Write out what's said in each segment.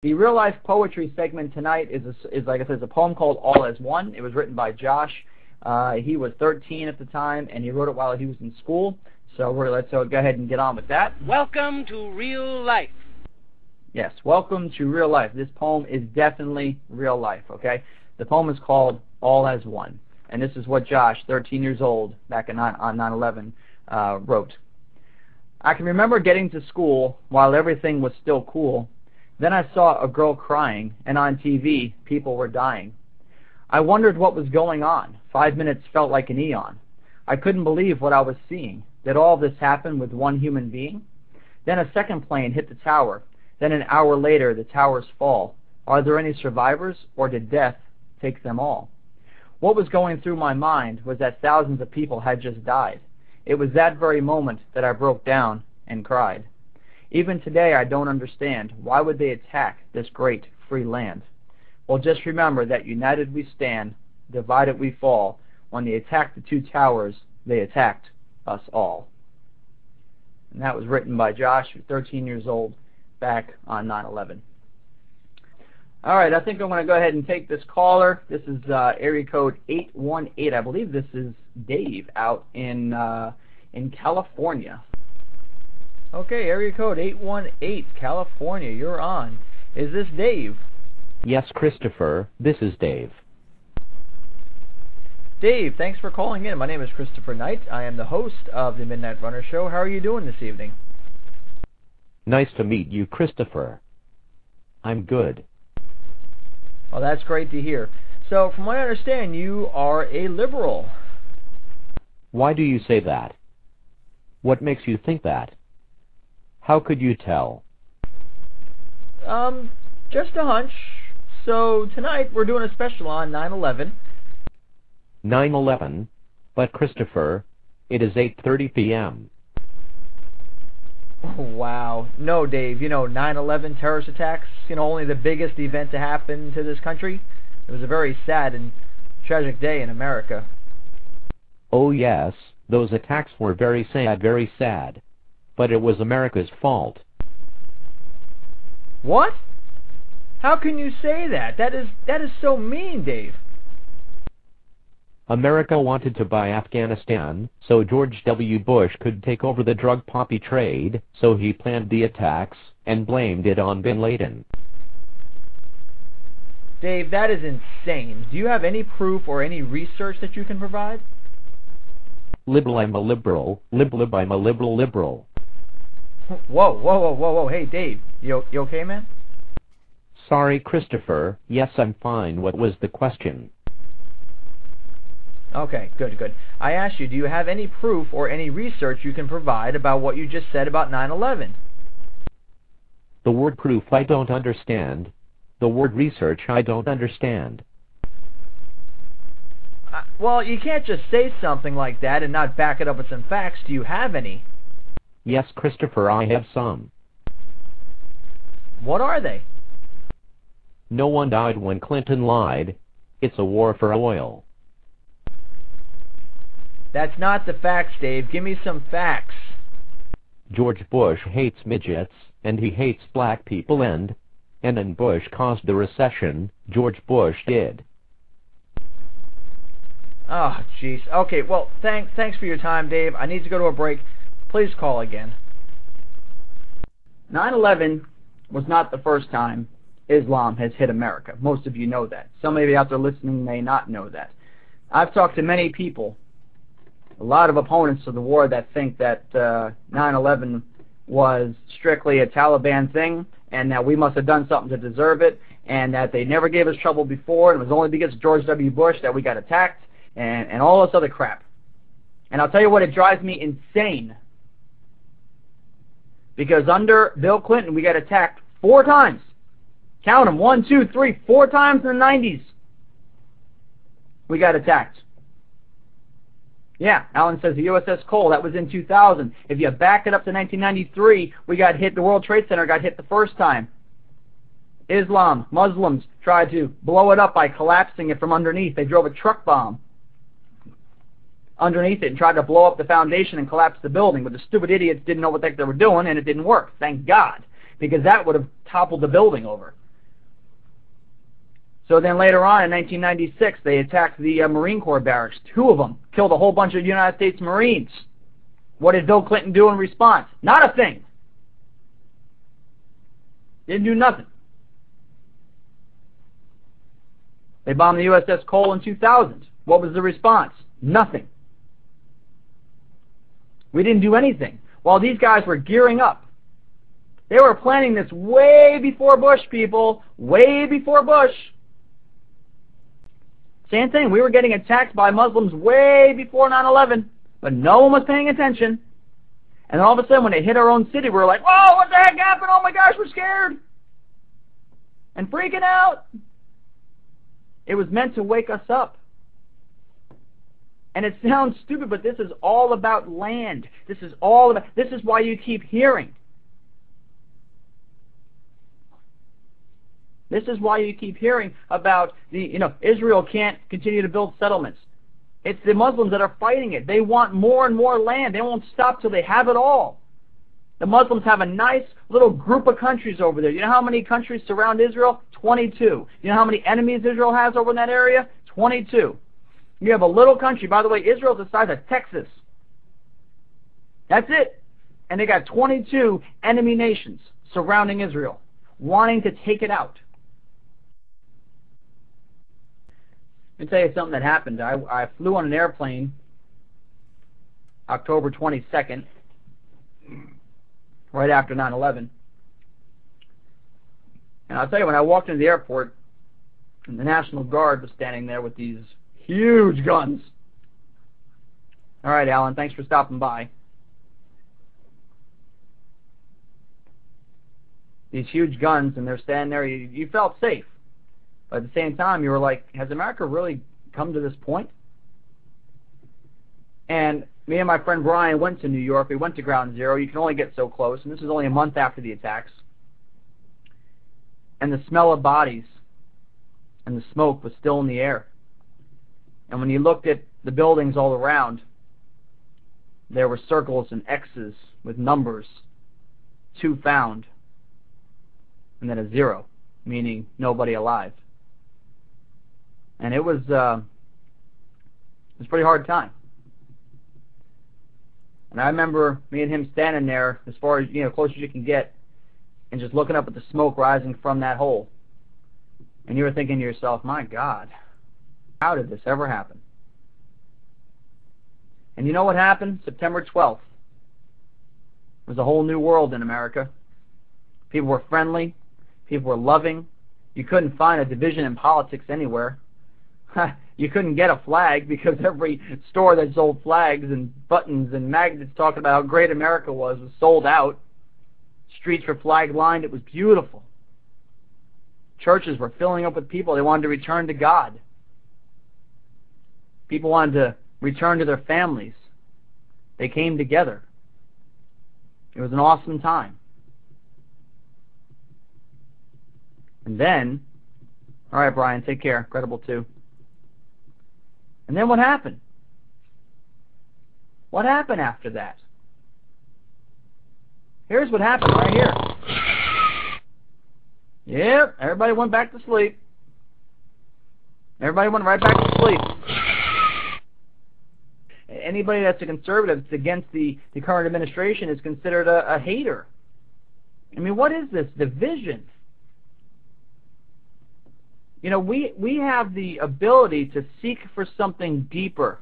The real life poetry segment tonight is like I said, it's a poem called All as One. It was written by Josh. He was 13 at the time, and he wrote it while he was in school. So let's go ahead and get on with that. Welcome to real life. Yes, welcome to real life. This poem is definitely real life, okay? The poem is called All as One, and this is what Josh, 13 years old, back on 9/11, wrote. I can remember getting to school while everything was still cool. Then I saw a girl crying, and on TV, people were dying. I wondered what was going on. 5 minutes felt like an eon. I couldn't believe what I was seeing. Did all this happen with one human being? Then a second plane hit the tower. Then an hour later, the towers fall. Are there any survivors, or did death take them all? What was going through my mind was that thousands of people had just died. It was that very moment that I broke down and cried. Even today, I don't understand. Why would they attack this great free land? Well, just remember that united we stand, divided we fall. When they attacked the two towers, they attacked us all. And that was written by Josh, who's 13 years old, back on 9/11. All right, I think I'm going to go ahead and take this caller. This is area code 818. I believe this is Dave out in California. Okay, area code 818, California, you're on. Is this Dave? Yes, Christopher, this is Dave. Dave, thanks for calling in. My name is Christopher Knight. I am the host of the Midnight Runner Show. How are you doing this evening? Nice to meet you, Christopher. I'm good. Well, that's great to hear. So, from what I understand, you are a liberal. Why do you say that? What makes you think that? How could you tell? Just a hunch. So, tonight we're doing a special on 9/11. 9/11? But Christopher, it is 8:30 p.m. Wow. No, Dave, 9/11 terrorist attacks, only the biggest event to happen to this country. It was a very sad and tragic day in America. Oh yes, those attacks were very sad. But it was America's fault. What? How can you say that? That is so mean, Dave. America wanted to buy Afghanistan so George W. Bush could take over the drug poppy trade, so he planned the attacks and blamed it on bin Laden. Dave, that is insane. Do you have any proof or any research that you can provide? Liberal, I'm a liberal. Lib, I'm a liberal. Whoa. Hey, Dave, you okay, man? Sorry, Christopher. Yes, I'm fine. What was the question? Okay, good. I asked you, do you have any proof or any research you can provide about what you just said about 9/11? The word proof I don't understand. The word research I don't understand. Well, you can't just say something like that and not back it up with some facts. Do you have any? Yes, Christopher, I have some. What are they? No one died when Clinton lied. It's a war for oil. That's not the facts, Dave. Give me some facts. George Bush hates midgets, and he hates black people, and Bush caused the recession. George Bush did. Oh, jeez. Okay, well, thanks for your time, Dave. I need to go to a break. Please call again. 9/11 was not the first time Islam has hit America. Most of you know that. Some of you out there listening may not know that. I've talked to many people, a lot of opponents of the war, that think that 9/11 was strictly a Taliban thing, and that we must have done something to deserve it, and that they never gave us trouble before, and it was only because of George W. Bush that we got attacked, and all this other crap. And I'll tell you what, it drives me insane. Because under Bill Clinton, we got attacked 4 times. Count them, 1, 2, 3, 4 times in the 90s. We got attacked. Yeah, Alan says the USS Cole, that was in 2000. If you back it up to 1993, we got hit, the World Trade Center got hit the first time. Islam, Muslims tried to blow it up by collapsing it from underneath. They drove a truck bomb underneath it and tried to blow up the foundation and collapse the building, but the stupid idiots didn't know what the heck they were doing, and it didn't work. Thank God, because that would have toppled the building over. So then later on in 1996, they attacked the Marine Corps barracks. 2 of them killed a whole bunch of United States Marines. What did Bill Clinton do in response? Not a thing. Didn't do nothing. They bombed the USS Cole in 2000. What was the response? Nothing. We didn't do anything. While these guys were gearing up. They were planning this way before Bush, people. Way before Bush. Same thing. We were getting attacked by Muslims way before 9/11. But no one was paying attention. And then all of a sudden when they hit our own city, we were like, whoa, what the heck happened? Oh my gosh, we're scared. And freaking out. It was meant to wake us up. And it sounds stupid, but this is all about land. This is why you keep hearing. This is why you keep hearing about Israel can't continue to build settlements. It's the Muslims that are fighting it. They want more and more land. They won't stop till they have it all. The Muslims have a nice little group of countries over there. You know how many countries surround Israel? 22. You know how many enemies Israel has over in that area? 22. You have a little country. By the way, Israel's the size of Texas. That's it. And they got 22 enemy nations surrounding Israel, wanting to take it out. Let me tell you something that happened. I flew on an airplane October 22nd, right after 9/11. And I'll tell you, when I walked into the airport, and the National Guard was standing there with these huge guns. All right, Alan, thanks for stopping by. These huge guns, and they're standing there. You felt safe. But at the same time, you were like, has America really come to this point? And me and my friend Brian went to New York. We went to Ground Zero. You can only get so close. And this is only a month after the attacks. And the smell of bodies and the smoke was still in the air. And when you looked at the buildings all around, there were circles and X's with numbers. 2 found. And then a 0, meaning nobody alive. And it was a pretty hard time. And I remember me and him standing there as far as, close as you can get, and just looking up at the smoke rising from that hole. And you were thinking to yourself, my God, how did this ever happen? And you know what happened? September 12th. It was a whole new world in America. People were friendly. People were loving. You couldn't find a division in politics anywhere. You couldn't get a flag because every store that sold flags and buttons and magnets talking about how great America was sold out. Streets were flag lined. It was beautiful. Churches were filling up with people. They wanted to return to God. People wanted to return to their families. They came together. It was an awesome time. And then, all right, Brian, take care. Credible too. And then what happened? What happened after that? Here's what happened right here. Yep, everybody went back to sleep. Everybody went right back to sleep. Anybody that's a conservative that's against the current administration is considered a hater. I mean, what is this division? We have the ability to seek for something deeper.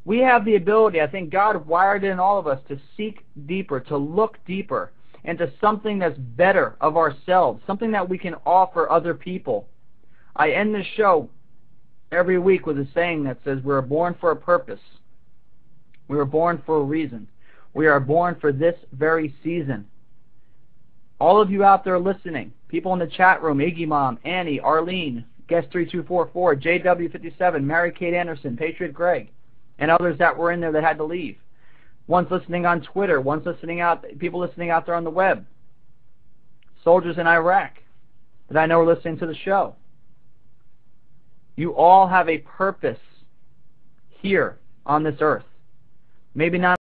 We have the ability, I think God wired in all of us to seek deeper, to look deeper into something that's better of ourselves, something that we can offer other people. I end this show every week with a saying that says, we are born for a purpose. We were born for a reason. We are born for this very season. All of you out there listening, people in the chat room, Iggy Mom, Annie, Arlene, Guest 3244, JW57, Mary Kate Anderson, Patriot Greg, and others that were in there that had to leave. One's listening on Twitter, one's listening out, people listening out there on the web. Soldiers in Iraq that I know are listening to the show. You all have a purpose here on this earth. Maybe not